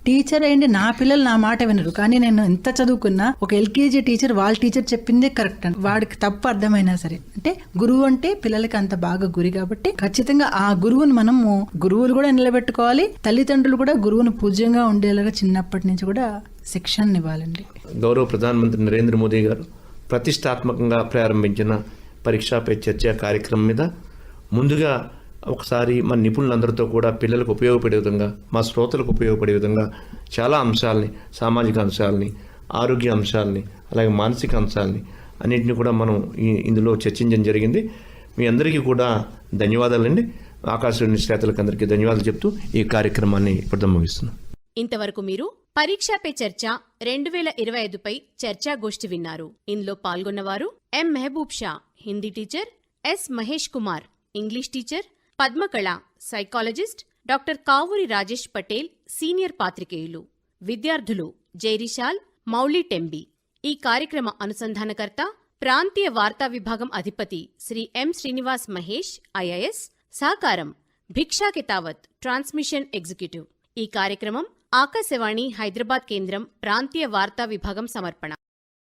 [SPEAKER 4] టీచర్ అయ్యండి, నా పిల్లలు నా మాట వినరు. కానీ నేను ఎంత చదువుకున్నా ఒక ఎల్కేజీ టీచర్ వాళ్ళ టీచర్ చెప్పిందే కరెక్ట్ అని వాడికి తప్పు అర్థమైనా సరే, అంటే గురువు అంటే పిల్లలకి అంత బాగా గురి. కాబట్టి ఖచ్చితంగా ఆ గురువుని మనము గురువులు కూడా నిలబెట్టుకోవాలి. తల్లిదండ్రులు కూడా గురువును పూజ్యంగా ఉండేలాగా చిన్నప్పటి నుంచి కూడా శిక్షణ ఇవ్వాలండి.
[SPEAKER 2] గౌరవ ప్రధానమంత్రి నరేంద్ర మోదీ గారు ప్రతిష్టాత్మకంగా ప్రారంభించిన పరీక్షా పే చర్చ కార్యక్రమం మీద ముందుగా ఒకసారి మన నిపుణులందరితో కూడా పిల్లలకు ఉపయోగపడే విధంగా, మా శ్రోతలకు ఉపయోగపడే విధంగా చాలా అంశాలని, సామాజిక అంశాలని, ఆరోగ్య అంశాలని, అలాగే మానసిక అంశాలని అన్నింటినీ కూడా మనం ఇందులో చర్చించడం జరిగింది. మీ అందరికీ కూడా ధన్యవాదాలండి. ఆకాశవాణి శ్రోతలకు అందరికీ ధన్యవాదాలు చెప్తూ ఈ కార్యక్రమాన్ని ఇప్పుడు ముగిస్తున్నాం.
[SPEAKER 1] ఇంతవరకు మీరు పరీక్షా పే చర్చ 2025పై చర్చాగోష్ఠి విన్నారు. ఇందులో పాల్గొన్నవారు M Mehboob Shah, Hindi teacher, S Mahesh Kumar, English teacher, Padmakala, psychologist, doctor Kavuri Rajesh Patel, senior పాత్రికేయులు. విద్యార్థులు జైరిషాల్, మౌలి టెంబి. ఈ కార్యక్రమ అనుసంధానకర్త ప్రాంతీయ వార్తా విభాగం అధిపతి శ్రీ ఎం శ్రీనివాస్ మహేష్, ఐఐఎస్. సహకారం భిక్షా కెతావత్, ట్రాన్స్మిషన్ ఎగ్జిక్యూటివ్. ఈ కార్యక్రమం ఆకాశవాణి హైదరాబాద్ కేంద్రం ప్రాంతీయ వార్తా విభాగం సమర్పణ.